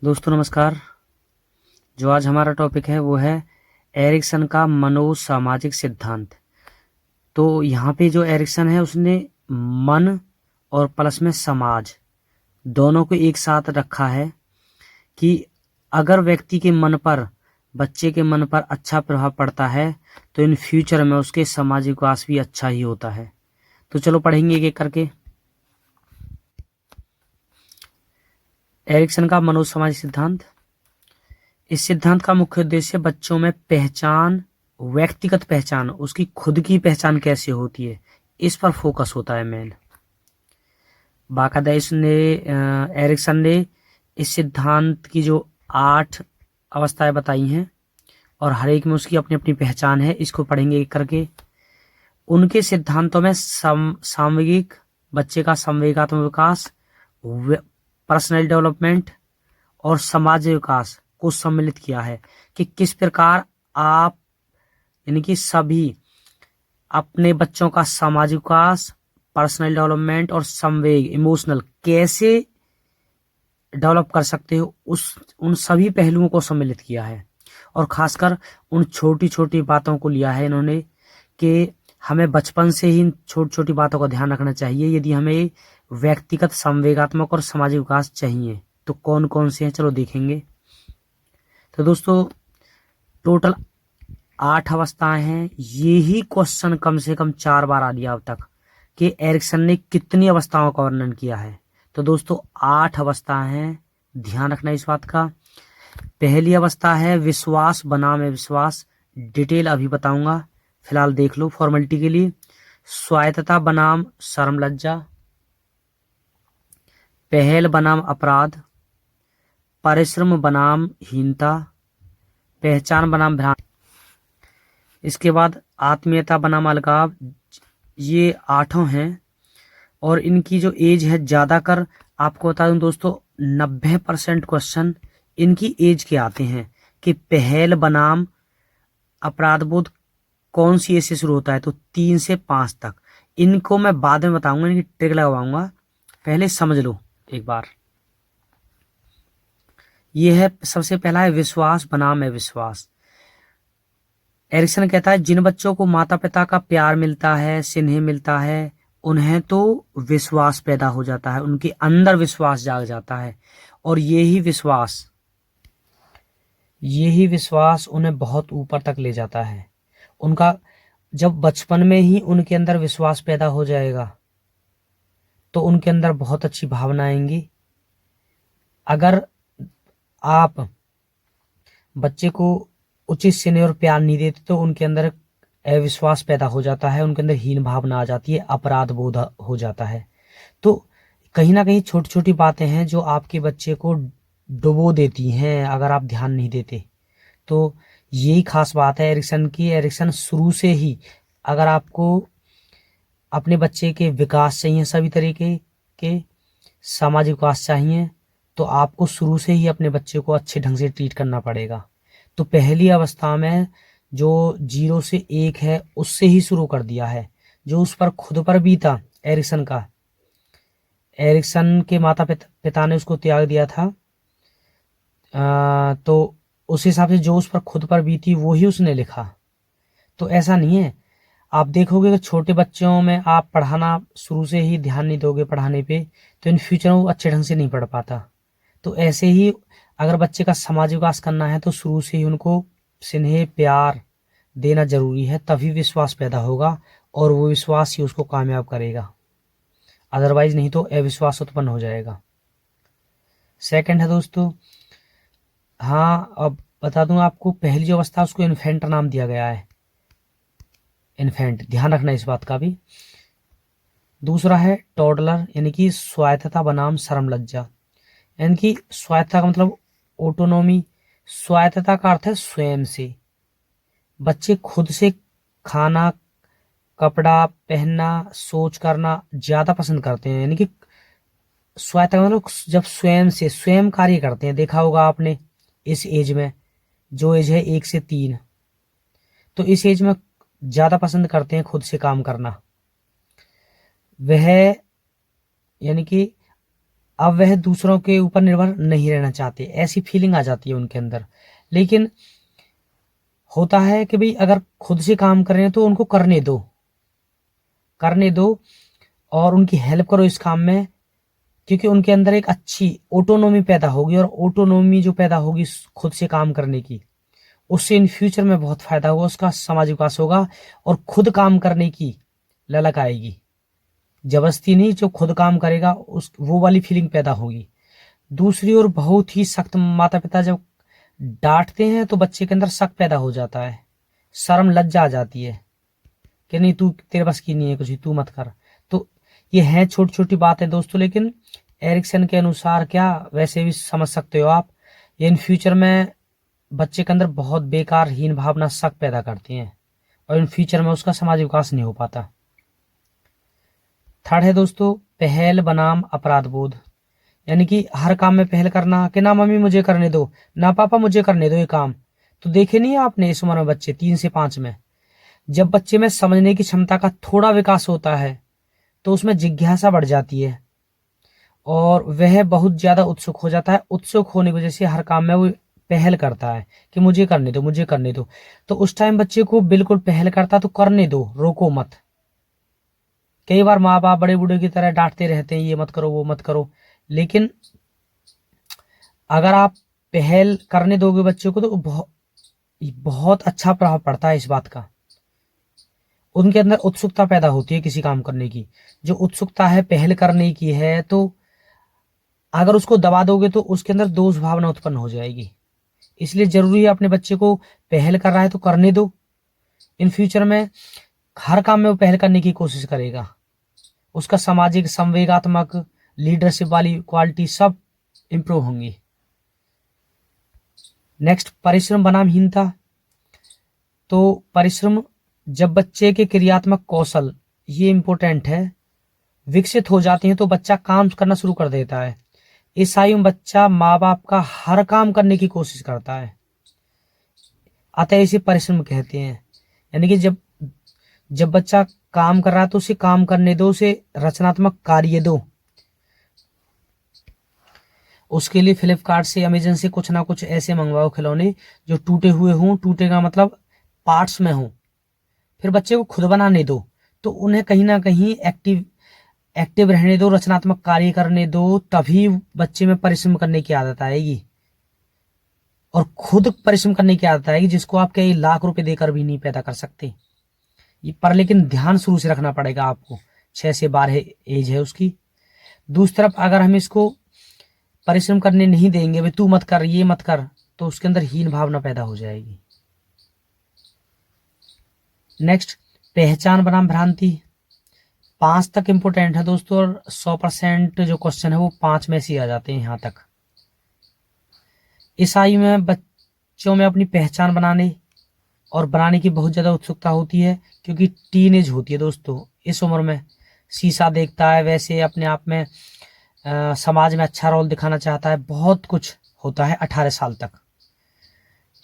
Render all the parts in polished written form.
दोस्तों नमस्कार। जो आज हमारा टॉपिक है वो है एरिक्सन का मनोसामाजिक सिद्धांत। तो यहाँ पे जो एरिक्सन है उसने मन और प्लस में समाज दोनों को एक साथ रखा है कि अगर व्यक्ति के मन पर, बच्चे के मन पर अच्छा प्रभाव पड़ता है तो इन फ्यूचर में उसके सामाजिक विकास भी अच्छा ही होता है। तो चलो पढ़ेंगे एक एक करके। एरिक्सन का मनोसामाजिक सिद्धांत। इस सिद्धांत का मुख्य उद्देश्य बच्चों में पहचान, व्यक्तिगत पहचान, उसकी खुद की पहचान कैसे होती है, इस पर फोकस होता है मेन। बाकायदा एरिक्सन ने इस सिद्धांत की जो 8 अवस्थाएं बताई हैं और हर एक में उसकी अपनी अपनी पहचान है। इसको पढ़ेंगे एक करके। उनके सिद्धांतों में सामूहिक, बच्चे का संवेगात्मक विकास, पर्सनल डेवलपमेंट और समाज विकास को सम्मिलित किया है कि किस प्रकार आप यानी कि सभी अपने बच्चों का सामाजिक विकास, पर्सनल डेवलपमेंट और संवेग, इमोशनल कैसे डेवलप कर सकते हो, उन सभी पहलुओं को सम्मिलित किया है। और खासकर उन छोटी छोटी बातों को लिया है इन्होंने कि हमें बचपन से ही इन छोटी छोटी बातों का ध्यान रखना चाहिए यदि हमें व्यक्तिगत, संवेगात्मक और सामाजिक विकास चाहिए। तो कौन कौन से हैं चलो देखेंगे। तो दोस्तों टोटल 8 अवस्थाएं हैं। यही क्वेश्चन कम से कम 4 बार आ लिया अब तक कि एरिक्सन ने कितनी अवस्थाओं का वर्णन किया है। तो दोस्तों 8 अवस्थाएं हैं, ध्यान रखना इस बात का। पहली अवस्था है विश्वास बनाम अविश्वास। डिटेल अभी बताऊंगा, फिलहाल देख लो फॉर्मेलिटी के लिए। स्वायत्तता बनाम शर्म लज्जा, पहल बनाम अपराध, परिश्रम बनाम हीनता, पहचान बनाम भ्रांति। इसके बाद आत्मीयता बनाम अलगाव। ये 8 हैं और इनकी जो एज है, ज्यादातर आपको बता दूं दोस्तों 90% क्वेश्चन इनकी एज के आते हैं कि पहल बनाम अपराध बोध कौन सी एज से शुरू होता है। तो 3 से 5 तक। इनको मैं बाद में बताऊंगा, इनकी ट्रिक लगवाऊंगा, पहले समझ लो एक बार। यह है सबसे पहला है विश्वास बनाम अविश्वास। एरिक्सन कहता है जिन बच्चों को माता पिता का प्यार मिलता है, स्नेह मिलता है, उन्हें तो विश्वास पैदा हो जाता है, उनके अंदर विश्वास जाग जाता है और यही विश्वास उन्हें बहुत ऊपर तक ले जाता है। उनका जब बचपन में ही उनके अंदर विश्वास पैदा हो जाएगा तो उनके अंदर बहुत अच्छी भावना आएंगी। अगर आप बच्चे को उचित स्नेह और प्यार नहीं देते तो उनके अंदर अविश्वास पैदा हो जाता है, उनके अंदर हीन भावना आ जाती है, अपराध बोध हो जाता है। तो कहीं ना कहीं छोटी छोटी बातें हैं जो आपके बच्चे को डुबो देती हैं अगर आप ध्यान नहीं देते। तो यही खास बात है एरिक्सन की। एरिक्सन शुरू से ही, अगर आपको अपने बच्चे के विकास चाहिए, सभी तरीके के सामाजिक विकास चाहिए, तो आपको शुरू से ही अपने बच्चे को अच्छे ढंग से ट्रीट करना पड़ेगा। तो पहली अवस्था में जो 0 से 1 है उससे ही शुरू कर दिया है, जो उस पर खुद पर भी था एरिक्सन का। एरिक्सन के माता पिता ने उसको त्याग दिया था, तो उस हिसाब से जो उस पर खुद पर भी थी वो ही उसने लिखा। तो ऐसा नहीं है, आप देखोगे कि छोटे बच्चों में आप पढ़ाना शुरू से ही ध्यान नहीं दोगे पढ़ाने पे तो इन फ्यूचर वो अच्छे ढंग से नहीं पढ़ पाता। तो ऐसे ही अगर बच्चे का समाज विकास करना है तो शुरू से ही उनको स्नेह प्यार देना जरूरी है, तभी विश्वास पैदा होगा और वो विश्वास ही उसको कामयाब करेगा, अदरवाइज नहीं तो अविश्वास उत्पन्न हो जाएगा। सेकंड है दोस्तों, हाँ अब बता दूं आपको, पहली जो अवस्था उसको इन्फेंट नाम दिया गया है, इन्फेंट, ध्यान रखना इस बात का भी। दूसरा है टॉडलर यानी कि स्वायत्तता बनाम शर्म लज्जा। यानी कि स्वायत्तता का मतलब ऑटोनॉमी, स्वायत्तता का अर्थ है स्वयं से। बच्चे खुद से खाना, कपड़ा पहनना, सोच करना ज्यादा पसंद करते हैं। यानी कि स्वायत्तता का मतलब जब स्वयं से स्वयं कार्य करते हैं। देखा होगा आपने इस एज में, जो एज है 1 से 3, तो इस एज में ज्यादा पसंद करते हैं खुद से काम करना। वह यानी कि अब वह दूसरों के ऊपर निर्भर नहीं रहना चाहते, ऐसी फीलिंग आ जाती है उनके अंदर। लेकिन होता है कि भाई अगर खुद से काम कर रहे हैं तो उनको करने दो और उनकी हेल्प करो इस काम में, क्योंकि उनके अंदर एक अच्छी ऑटोनॉमी पैदा होगी, और ऑटोनॉमी जो पैदा होगी खुद से काम करने की, उससे इन फ्यूचर में बहुत फायदा होगा, उसका समाज विकास होगा और खुद काम करने की ललक आएगी। जबरदस्ती नहीं, जो खुद काम करेगा उस वो वाली फीलिंग पैदा होगी। दूसरी ओर बहुत ही सख्त माता पिता जब डांटते हैं तो बच्चे के अंदर शक पैदा हो जाता है, शर्म लज्जा आ जाती है कि नहीं तू, तेरे बस की नहीं है कुछ, तू मत कर। तो ये है छोटी छोटी बात है दोस्तों, लेकिन एरिक्सन के अनुसार क्या वैसे भी समझ सकते हो आप, ये इन फ्यूचर में बच्चे के अंदर बहुत बेकार हीन भावना शक पैदा करती हैं और इन फ्यूचर में उसका समाज विकास नहीं हो पाता। थर्ड है दोस्तों पहल बनाम अपराध बोध, यानी कि हर काम में पहल करना कि ना मम्मी मुझे करने दो, ना पापा मुझे करने दो ये काम। तो देखे नहीं आपने इस उम्र में बच्चे 3 से 5 में, जब बच्चे में समझने की क्षमता का थोड़ा विकास होता है तो उसमें जिज्ञासा बढ़ जाती है और वह बहुत ज्यादा उत्सुक हो जाता है। उत्सुक होने की वजह से हर काम में वो पहल करता है कि मुझे करने दो, मुझे करने दो। तो उस टाइम बच्चे को बिल्कुल पहल करता तो करने दो, रोको मत। कई बार माँ बाप बड़े बूढ़े की तरह डांटते रहते हैं, ये मत करो वो मत करो, लेकिन अगर आप पहल करने दोगे बच्चे को तो बहुत अच्छा प्रभाव पड़ता है इस बात का। उनके अंदर उत्सुकता पैदा होती है किसी काम करने की, जो उत्सुकता है पहल करने की है, तो अगर उसको दबा दोगे तो उसके अंदर दोष भावना उत्पन्न हो जाएगी। इसलिए जरूरी है अपने बच्चे को पहल कर रहा है तो करने दो, इन फ्यूचर में हर काम में वो पहल करने की कोशिश करेगा, उसका सामाजिक संवेगात्मक लीडरशिप वाली क्वालिटी सब इंप्रूव होंगी। नेक्स्ट परिश्रम बनाम हीनता। तो परिश्रम, जब बच्चे के क्रियात्मक कौशल, ये इंपॉर्टेंट है, विकसित हो जाते हैं तो बच्चा काम करना शुरू कर देता है। इस आयु में बच्चा माँ बाप का हर काम करने की कोशिश करता है, अतः इसे परिश्रम कहते हैं। यानी कि जब बच्चा काम कर रहा है तो उसे काम करने दो, उसे रचनात्मक कार्य दो। उसके लिए फ्लिपकार्ट से, अमेजन से कुछ ना कुछ ऐसे मंगवाओ खिलौने जो टूटे हुए हों, टूटे का मतलब पार्ट्स में हो, फिर बच्चे को खुद बनाने दो, तो उन्हें कहीं ना कहीं एक्टिव रहने दो, रचनात्मक कार्य करने दो, तभी बच्चे में परिश्रम करने की आदत आएगी और खुद परिश्रम करने की आदत आएगी, जिसको आप कई लाख रुपए देकर भी नहीं पैदा कर सकते। ये पर लेकिन ध्यान शुरू से रखना पड़ेगा आपको, 6 से 12 एज है उसकी। दूसरी तरफ अगर हम इसको परिश्रम करने नहीं देंगे, वे तू मत कर ये मत कर, तो उसके अंदर हीन भावना पैदा हो जाएगी। नेक्स्ट पहचान बनाम भ्रांति। 5 तक इंपोर्टेंट है दोस्तों, और 100% जो क्वेश्चन है वो 5 में से ही आ जाते हैं यहाँ तक। इस आयु में बच्चों में अपनी पहचान बनाने और बनाने की बहुत ज्यादा उत्सुकता होती है, क्योंकि टीन एज होती है दोस्तों। इस उम्र में शीशा देखता है, वैसे अपने आप में समाज में अच्छा रोल दिखाना चाहता है, बहुत कुछ होता है 18 साल तक।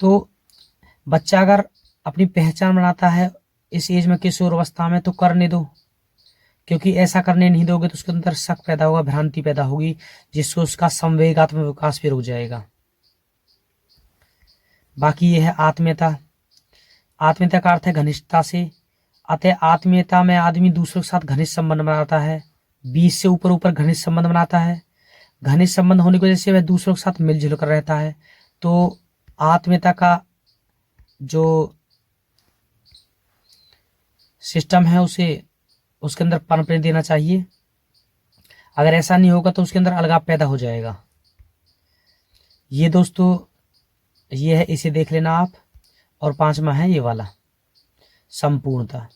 तो बच्चा अगर अपनी पहचान बनाता है इस एज में, किशोर अवस्था में, तो करने दो, क्योंकि ऐसा करने नहीं दोगे तो उसके अंदर शक पैदा होगा, भ्रांति पैदा होगी, जिससे उसका संवेगात्मक विकास भी रुक जाएगा। बाकी यह है आत्मीयता। आत्मीयता का अर्थ है घनिष्ठता से, अतः आत्मीयता में आदमी दूसरों के साथ घनिष्ठ संबंध बनाता है, 20 से ऊपर घनिष्ठ संबंध बनाता है। घनिष्ठ संबंध होने की वजह से वह दूसरों के साथ मिलजुल कर रहता है। तो आत्मीयता का जो सिस्टम है उसे उसके अंदर पनपने देना चाहिए। अगर ऐसा नहीं होगा तो उसके अंदर अलगाव पैदा हो जाएगा। ये दोस्तों ये है, इसे देख लेना आप। और 5वां है ये वाला संपूर्णता,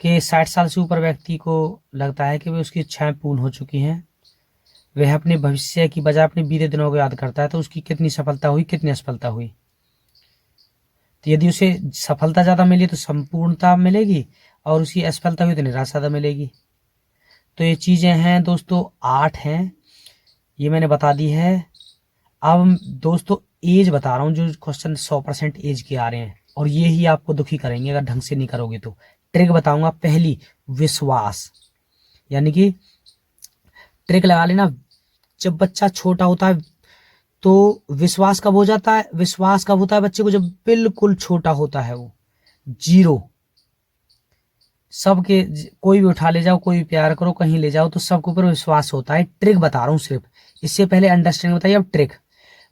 कि 60 साल से ऊपर व्यक्ति को लगता है कि वे उसकी इच्छाएं पूर्ण हो चुकी हैं, वह अपने भविष्य की बजाय अपने बीते दिनों को याद करता है, तो उसकी कितनी सफलता हुई कितनी असफलता हुई। तो यदि उसे सफलता ज्यादा मिली तो संपूर्णता मिलेगी, और उसकी असफलता हुई तो निराशा ज्यादा मिलेगी। तो ये चीजें हैं दोस्तों, 8 हैं, ये मैंने बता दी है। अब दोस्तों एज बता रहा हूँ, जो क्वेश्चन 100% एज के आ रहे हैं, और ये ही आपको दुखी करेंगे अगर ढंग से नहीं करोगे तो। ट्रिक बताऊंगा। पहली, विश्वास, यानी कि ट्रिक लगा लेना, जब बच्चा छोटा होता है तो विश्वास कब हो जाता है, विश्वास कब होता है बच्चे को, जब बिल्कुल छोटा होता है वो, 0। सबके, कोई भी उठा ले जाओ, कोई भी प्यार करो, कहीं ले जाओ तो सबके ऊपर विश्वास होता है। ट्रिक बता रहा हूं सिर्फ, इससे पहले अंडरस्टैंडिंग बताइए, अब ट्रिक।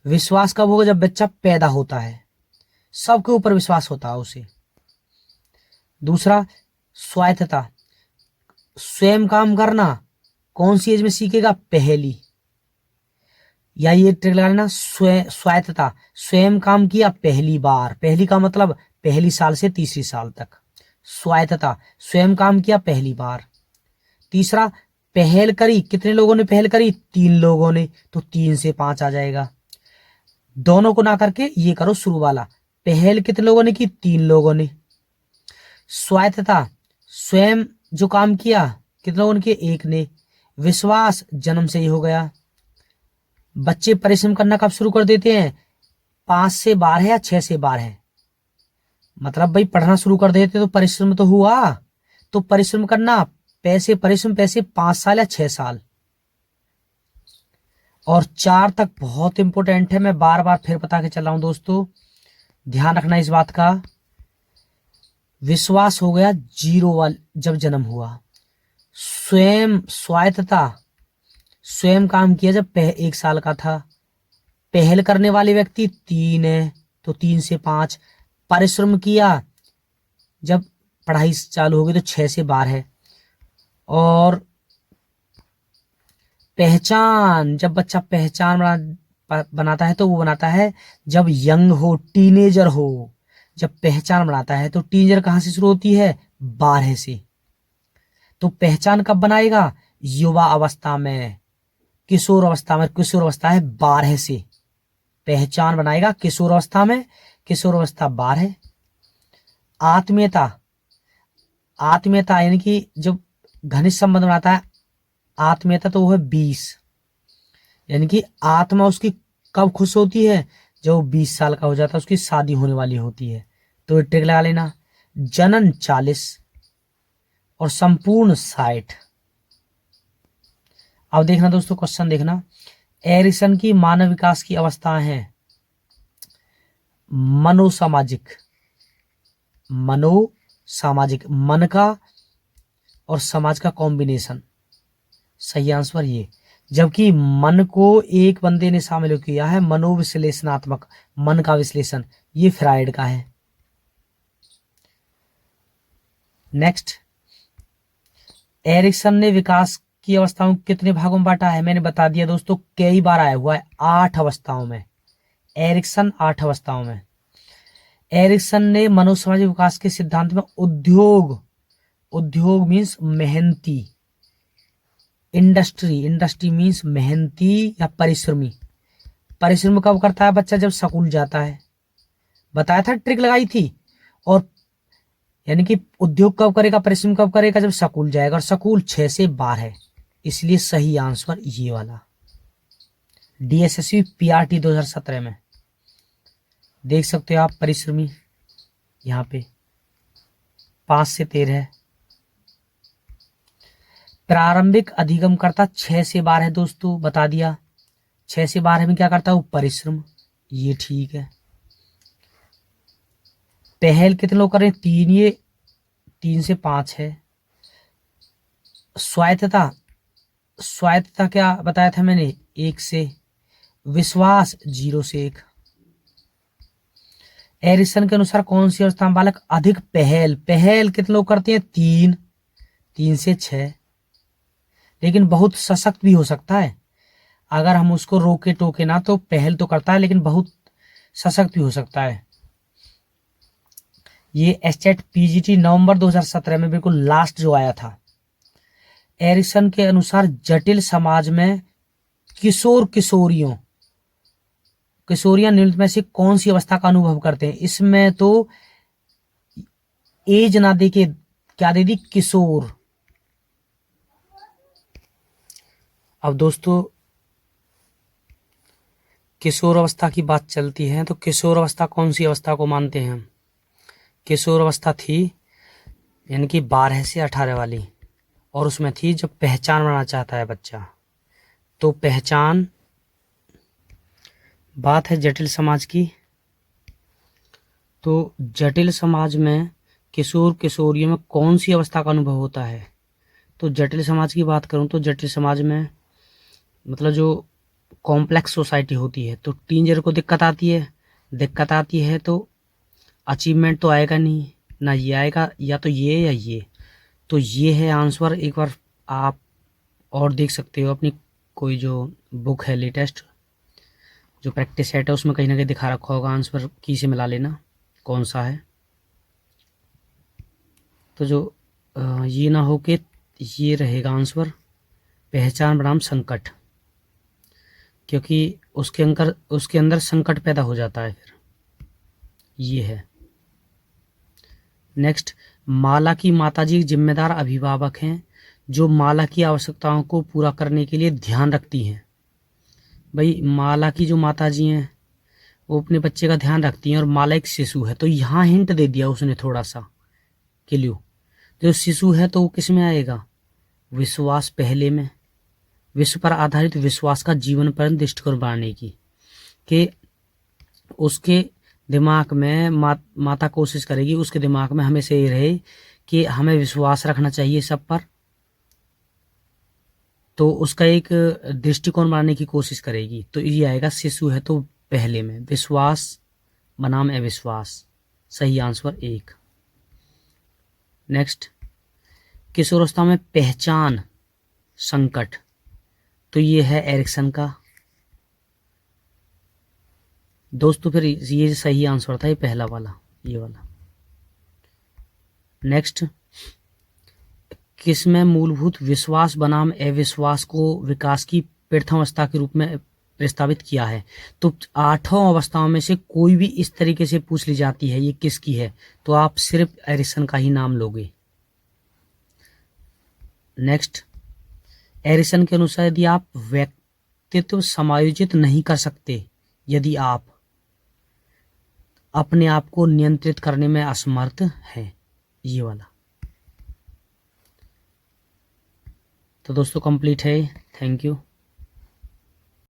विश्वास कब होगा, जब बच्चा पैदा होता है, सबके ऊपर विश्वास होता है उसे। दूसरा, स्वायत्तता, स्वयं काम करना कौन सी एज में सीखेगा, पहली। या ये ट्रिक लगा लेना, स्वायत्तता, स्वयं काम किया पहली बार, पहली का मतलब पहली साल से तीसरी साल तक, स्वायत्तता, स्वयं काम किया पहली बार। तीसरा, पहल करी, कितने लोगों ने पहल करी, 3 लोगों ने, तो 3 से 5 आ जाएगा। दोनों को ना करके ये करो शुरू वाला, पहल कितने लोगों ने की, 3 लोगों ने। स्वायत्तता, स्वयं जो काम किया कितने लोगों ने किया, 1 ने। विश्वास, जन्म से ही हो गया। बच्चे परिश्रम करना कब शुरू कर देते हैं, 5 से 12 या 6 से 12, मतलब भाई पढ़ना शुरू कर देते तो परिश्रम तो हुआ, तो परिश्रम करना, पैसे परिश्रम पैसे 5 साल या 6 साल। और 4 तक बहुत इंपॉर्टेंट है, मैं बार बार फिर बता के चल रहा हूं दोस्तों, ध्यान रखना इस बात का। विश्वास हो गया 0 वाल जब जन्म हुआ। स्वयं, स्वायत्तता, स्वयं काम किया जब 1 साल का था। पहल करने वाले व्यक्ति 3 है, तो 3 से 5। परिश्रम किया जब पढ़ाई चालू होगी तो 6 से 12 है। और पहचान, जब बच्चा पहचान बनाता है तो वो बनाता है जब यंग हो, टीनेजर हो। जब पहचान बनाता है तो टीनेजर कहां से शुरू होती है, 12 से। तो पहचान कब बनाएगा, युवा अवस्था में, किशोर अवस्था में। किशोर अवस्था है 12 से, पहचान बनाएगा किशोर अवस्था में, किशोर अवस्था 12। आत्मीयता, आत्मीयता यानी कि जब घनिष्ठ संबंध बनाता है, आत्मीयता तो वो है 20, यानी कि आत्मा उसकी कब खुश होती है, जब वो 20 साल का हो जाता है, उसकी शादी होने वाली होती है। तो ट्रिक लगा लेना, जनन 40 और संपूर्ण 60। अब देखना दोस्तों, क्वेश्चन देखना, एरिक्सन की मानव विकास की अवस्थाएं हैं मनोसामाजिक, मनोसामाजिक, मन का और समाज का कॉम्बिनेशन, सही आंसर ये। जबकि मन को एक बंदे ने शामिल किया है, मनोविश्लेषणात्मक, मन का विश्लेषण, ये फ्राइड का है। नेक्स्ट, एरिक्सन ने विकास की अवस्थाओं को कितने भागों में बांटा है, मैंने बता दिया दोस्तों, कई बार आया हुआ है, 8 अवस्थाओं में। एरिक्सन 8 अवस्थाओं में। एरिक्सन ने मनोसामाजिक विकास के सिद्धांत में उद्योग, उद्योग मीन्स मेहनती, इंडस्ट्री, इंडस्ट्री मीन्स मेहनती या परिश्रमी। परिश्रम कब करता है बच्चा, जब स्कूल जाता है, बताया था, ट्रिक लगाई थी। और यानी कि उद्योग कब करेगा, परिश्रम कब करेगा, जब स्कूल जाएगा, और स्कूल 6 से 12 है, इसलिए सही आंसर ये वाला। डीएसएससी पीआरटी 2017 में देख सकते हो आप, परिश्रमी यहाँ पे 5 से 13 है। प्रारंभिक अधिगमकर्ता 6 से 12 है दोस्तों, बता दिया। 6 से 12 में क्या करता है वो, परिश्रम, ये ठीक है। पहल कितने लोग करें, 3, ये 3 से 5 है। स्वायत्तता, स्वायत्तता क्या बताया था मैंने, 1 से। विश्वास 0 से 1। एरिक्सन के अनुसार कौन सी अवस्था में बालक अधिक पहल, पहल कितने लोग करते हैं, 3, 3 से 6। लेकिन बहुत सशक्त भी हो सकता है, अगर हम उसको रोके टोके ना, तो पहल तो करता है लेकिन बहुत सशक्त भी हो सकता है। ये एस्टेट पीजीटी नवंबर 2017 में बिल्कुल लास्ट जो आया था। एरिक्सन के अनुसार जटिल समाज में किशोर किशोरियों, किशोरियां निम्न में से कौन सी अवस्था का अनुभव करते हैं, इसमें तो एज ना दे के क्या दे दी, किशोर। अब दोस्तों किशोर अवस्था की बात चलती है, तो किशोर अवस्था कौन सी अवस्था को मानते हैं हम, किशोर अवस्था थी यानी कि 12 से 18 वाली, और उसमें थी जब पहचान बनाना चाहता है बच्चा, तो पहचान, बात है जटिल समाज की। तो जटिल समाज में किशोर किशोरियों में कौन सी अवस्था का अनुभव होता है? तो जटिल समाज की बात करूं तो जटिल समाज में मतलब जो कॉम्प्लेक्स सोसाइटी होती है, तो टीनेजर को दिक्कत आती है तो अचीवमेंट तो आएगा नहीं, ना ये आएगा, या तो ये या ये। तो ये है आंसर। एक बार आप और देख सकते हो अपनी कोई जो बुक है लेटेस्ट, जो प्रैक्टिस सेट है, उसमें कहीं ना कहीं दिखा रखा होगा आंसर, की से मिला लेना कौन सा है। तो जो ये ना हो कि ये रहेगा आंसर, पहचान बनाम संकट, क्योंकि उसके अंदर संकट पैदा हो जाता है फिर। ये है। नेक्स्ट, माला की माताजी जिम्मेदार अभिभावक हैं जो माला की आवश्यकताओं को पूरा करने के लिए ध्यान रखती हैं। भाई माला की जो माताजी हैं वो अपने बच्चे का ध्यान रखती हैं, और माला एक शिशु है, तो यहाँ हिंट दे दिया उसने थोड़ा सा क्लू। जो शिशु है तो वो किस में आएगा? विश्वास पहले में, विश्व पर आधारित विश्वास का जीवन पर दृष्टिकोण बनाने की, कि उसके दिमाग में माता कोशिश करेगी उसके दिमाग में हमेशा ये रहे कि हमें विश्वास रखना चाहिए सब पर, तो उसका एक दृष्टिकोण बनाने की कोशिश करेगी। तो ये आएगा शिशु है तो पहले में, विश्वास बनाम अविश्वास, सही आंसर 1। नेक्स्ट, किशोरावस्था में पहचान संकट, तो ये है एरिक्सन का। दोस्तों फिर ये सही आंसर था, ये पहला वाला, ये वाला। नेक्स्ट, किसमें मूलभूत विश्वास बनाम अविश्वास को विकास की प्रथम अवस्था के रूप में प्रस्तावित किया है? तो 8 अवस्थाओं में से कोई भी इस तरीके से पूछ ली जाती है ये किसकी है, तो आप सिर्फ एरिक्सन का ही नाम लोगे। नेक्स्ट, एरिक्सन के अनुसार यदि आप व्यक्तित्व समायोजित नहीं कर सकते, यदि आप अपने आप को नियंत्रित करने में असमर्थ हैं, ये वाला। तो दोस्तों कंप्लीट है, थैंक यू।